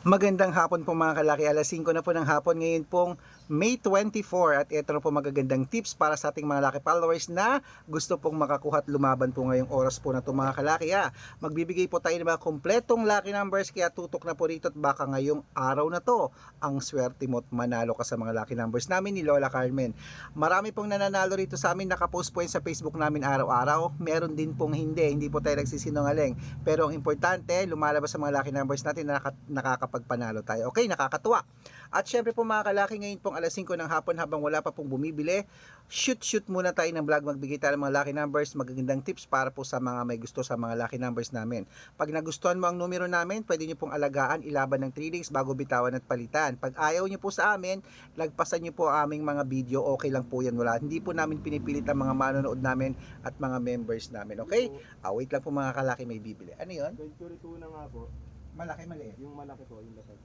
Magandang hapon po mga kalaki, alas 5 na po ng hapon ngayon pong May 24 at ito na po magagandang tips para sa ating mga laki followers na gusto pong makakuha at lumaban po ngayong oras po na ito mga kalaki. Magbibigay po tayo ng mga kompletong lucky numbers kaya tutok na po rito at baka ngayong araw na to ang swerte mo at manalo ka sa mga lucky numbers namin ni Lola Carmen. Marami pong nananalo rito sa amin, nakapost po yan sa Facebook namin araw-araw. Meron din pong hindi po tayo nagsisinungaling. Pero ang importante, lumalabas sa mga lucky numbers natin na nakakapagpanalo tayo. Okay, nakakatuwa. At syempre po mga kalaki, ngayon pong alas 5 ng hapon habang wala pa pong bumibili, shoot muna tayo ng vlog, magbigay tayo ng mga lucky numbers, magagandang tips para po sa mga may gusto sa mga lucky numbers namin. Pag nagustuhan mo ang numero namin, pwede nyo pong alagaan, ilaban ng 3 days bago bitawan at palitan. Pag ayaw nyo po sa amin, lagpasan nyo po ang aming mga video, okay lang po yan. Hindi po namin pinipilit ang mga manonood namin at mga members namin. Okay? Wait lang po mga kalaki, may bibili. Ano yun? 22 na nga po. Malaki, maliit. Yung malaki po, yung latag.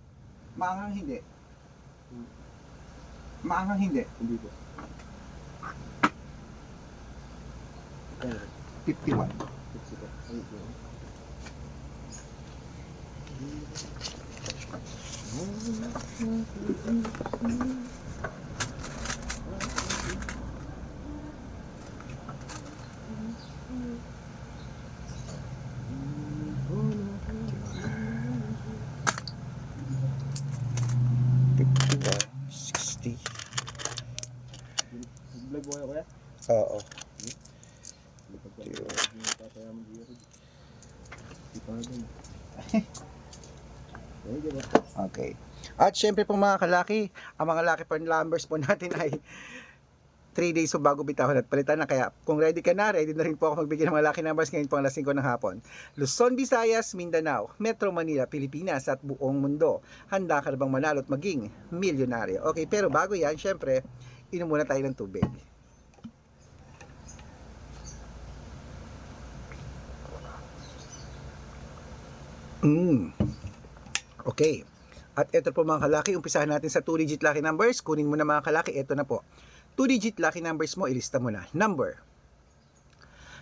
Maanghang hindi. Maanghang hindi. Hindi po. 51. 60 po. Ayun po. Vlog mo kayo kuya? Oo. Okay. At syempre po mga kalaki, ang mga lucky per numbers po natin ay 3 days so bago bitahon at palitan na. Kaya kung ready ka na, ready na rin po ako magbigay ng mga lucky numbers ngayon pang alas 5 ng hapon. Luzon, Visayas, Mindanao, Metro Manila, Pilipinas at buong mundo. Handa ka na bang manalo at maging milyonaryo? Okay, pero bago yan, syempre, inom muna tayo ng tubig. Okay. At ito po mga kalaki, umpisahan natin sa 2-digit lucky numbers. Kunin mo na mga kalaki, ito na po. 2-digit lucky numbers mo, ilista mo na. Number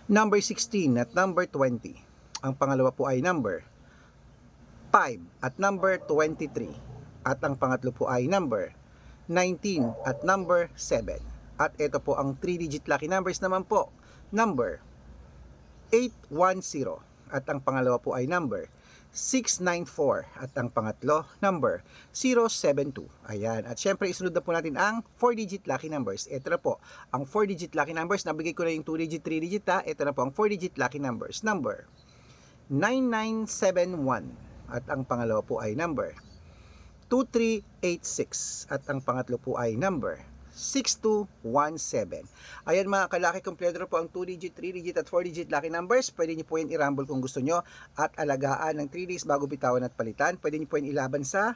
16 at number 20. Ang pangalawa po ay number 5 at number 23. At ang pangatlo po ay number 19 at number 7. At ito po ang 3-digit lucky numbers naman po. Number 810 at ang pangalawa po ay number 694 at ang pangatlo number 072. Ayan, at syempre isunod na po natin ang 4-digit lucky numbers. Ito na po ang 4-digit lucky numbers. Nabigay ko na yung 2-digit, 3-digit Ito na po ang 4-digit lucky numbers. Number 9971 at ang pangalawa po ay number 2386 at ang pangatlo po ay number 6217. Ayan mga kalaki, kompleto na po ang 2-digit, 3-digit at 4-digit lucky numbers. Pwede nyo po yan i-rumble kung gusto nyo at alagaan ng 3 days bago bitawan at palitan. Pwede nyo po yan ilaban sa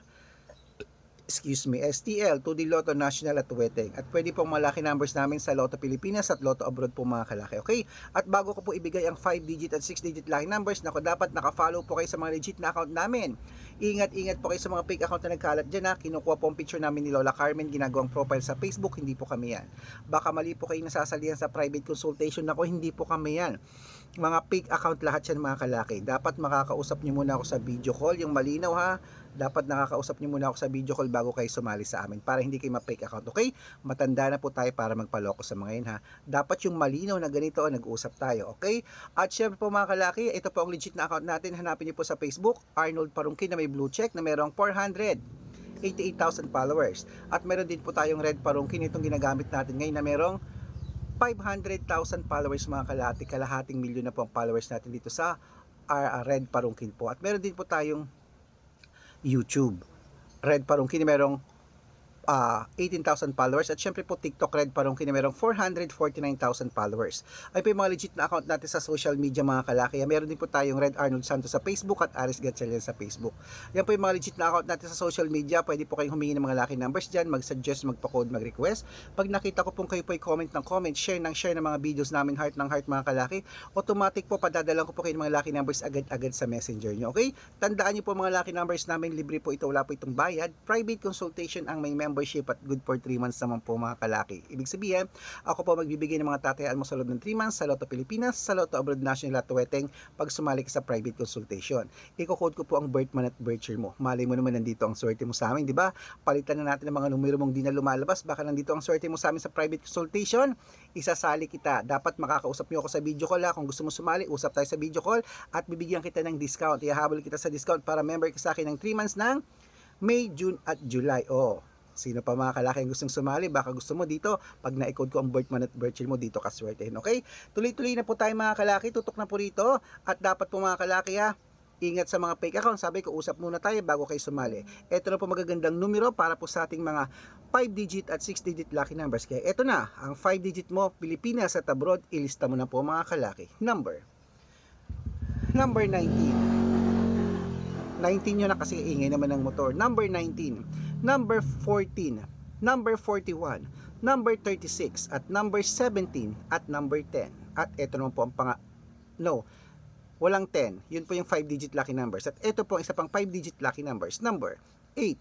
STL, 2D Lotto National at Tuweteng. At pwede pong malaki numbers namin sa Lotto Pilipinas at Lotto Abroad po mga kalaki. Okay? At bago ko po ibigay ang 5-digit at 6-digit lucky numbers, dapat naka-follow po kayo sa mga legit na account namin. Ingat po kayo sa mga fake account na nagkalat dyan. Kinukuha po ang picture namin ni Lola Carmen, ginagawang profile sa Facebook, hindi po kami yan. Baka mali po kayo nasasalihan sa private consultation ako, hindi po kami yan. Mga fake account lahat yan mga kalaki. Dapat makakausap nyo muna ako sa video call, yung malinaw ha. Dapat nakakausap nyo muna ako sa video call bago kayo sumali sa amin para hindi kayo ma-fake account. Okay? Matanda na po tayo para magpaloko sa mga yun ha. Dapat yung malinaw na ganito nag-uusap tayo. Okay? At syempre po mga kalaki, ito po ang legit na account natin. Hanapin nyo po sa Facebook, Arnold Parungkin na may blue check na merong 488,000 followers. At meron din po tayong red Parungkin, itong ginagamit natin ngayon na merong 500,000 followers mga kalahati. Kalahating milyon na po ang followers natin dito sa red Parungkin po. At meron din po tayong YouTube Red Parungkin na merong 18,000 followers. At syempre po TikTok Red Parungkin na merong 449,000 followers. Ay po yung mga legit na account natin sa social media mga kalaki. Meron din po tayong Red Arnold Santos sa Facebook at Aris Gatchalian sa Facebook. Yan po yung mga legit na account natin sa social media. Pwede po kayong humingi ng mga lucky numbers dyan, mag-suggest, magpa-code, mag-request. Pag nakita ko pong kayo po ay comment ng comment, share ng mga videos namin, heart ng heart mga kalaki, automatic po padadalan ko po kayo ng mga lucky numbers agad-agad sa messenger nyo. Okay? Tandaan nyo po mga lucky numbers namin, libre po ito, wala po itong bayad. Private consultation ang may member membership at good for 3 months naman po mga kalaki. Ibig sabihin, ako po magbibigay ng mga tatayaan mo sa loob ng 3 months sa Lotto Pilipinas, sa Lotto Abroad National Lotto Weteng pag sumali ka sa private consultation. Iko-code ko po ang birth month at birth year mo. Malay mo naman nandito ang swerte mo sa amin, di ba? Palitan na natin ang mga numero mong di na lumalabas. Baka nandito ang swerte mo sa amin sa private consultation. Isasali kita. Dapat makakausap niyo ako sa video call ha. Kung gusto mo sumali, usap tayo sa video call at bibigyan kita ng discount. Ihahabol kita sa discount para member ka sa akin ng 3 months ng May, June at July. Oh, sino pa mga kalaki ang gustong sumali? Baka gusto mo dito, pag na-code ko ang birth month at birth year mo, dito ka swertehin. Okay? Tuloy-tuloy na po tayo mga kalaki. Tutok na po rito. At dapat po mga kalaki ha, ingat sa mga fake account. Sabi ko, usap muna tayo bago kayo sumali. Ito na po magagandang numero para po sa ating mga 5-digit at 6-digit lucky numbers. Kaya ito na, ang 5-digit mo, Pilipinas at abroad, ilista mo na po mga kalaki. Number 19. 19 yun na kasi ingay naman ng motor. Number 19, number 14, number 41, number 36, at number 17, at number 10. At ito naman po ang walang 10. Yun po yung 5-digit lucky numbers. At ito po ang isa pang 5-digit lucky numbers. Number 8,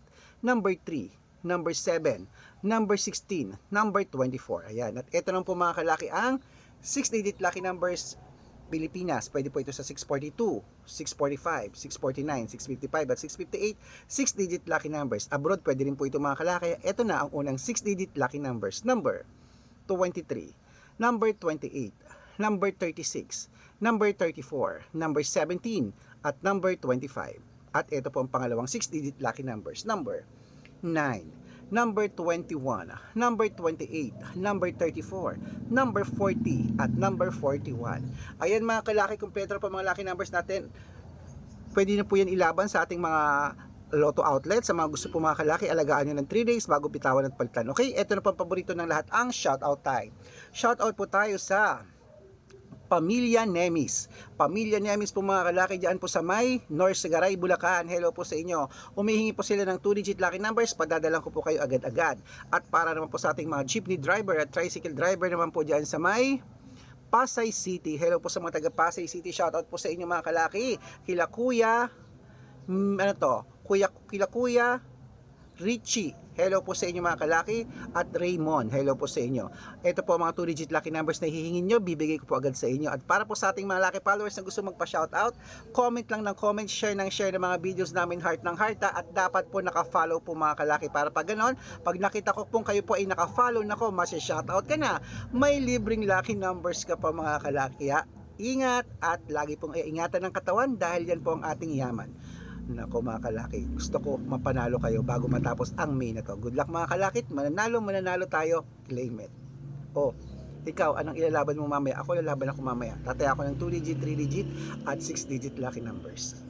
number 3, number 7, number 16, number 24. Ayan. At ito naman po mga kalaki ang 6-digit lucky numbers Pilipinas. Pwede po ito sa 642, 645, 649, 655 at 658, 6-digit lucky numbers. Abroad, pwede rin po ito mga kalaki. Ito na ang unang 6-digit lucky numbers. Number 23, number 28, number 36, number 34, number 17, at number 25. At ito po ang pangalawang 6-digit lucky numbers. Number 9, number 21, number 28, number 34, number 40, at number 41. Ayan mga kalaki, kumpleto pa mga lucky numbers natin. Pwede na po yan ilaban sa ating mga Lotto outlet. Sa mga gusto po mga kalaki, alagaan nyo ng 3 days bago bitawan at palitan. Okay, ito na po ang paborito ng lahat, ang shoutout time. Shoutout po tayo sa Pamilya Nemis. Pamilya Nemis po mga kalaki dyan po sa may North Sagaray, Bulacan. Hello po sa inyo. Umihingi po sila ng 2-digit lucky numbers. Padadalan ko po kayo agad-agad. At para naman po sa ating mga jeepney driver at tricycle driver naman po dyan sa may Pasay City. Hello po sa mga taga Pasay City. Shoutout po sa inyo mga kalaki. Kila Kuya, Kuya Richie. Hello po sa inyo mga kalaki. At Raymond, hello po sa inyo. Ito po ang mga 2-digit lucky numbers na hihingin nyo, bibigay ko po agad sa inyo. At para po sa ating mga lucky followers na gusto magpa-shoutout, comment lang ng comment, share ng mga videos namin, heart ng heart, at dapat po naka-follow po mga kalaki para pag ganon, pag nakita ko pong kayo po ay naka-follow, nako, masya-shoutout ka na. May libreng lucky numbers ka pa mga kalaki. Ingat at lagi pong iingatan ng katawan dahil yan po ang ating yaman. Nako mga kalaki, gusto ko mapanalo kayo bago matapos ang May na to. Good luck mga kalakit, mananalo tayo, claim it. Oh, ikaw, anong ilalaban mo mamaya? Ako lalaban ako mamaya. Tataya ako ng 2-digit, 3-digit at 6-digit lucky numbers.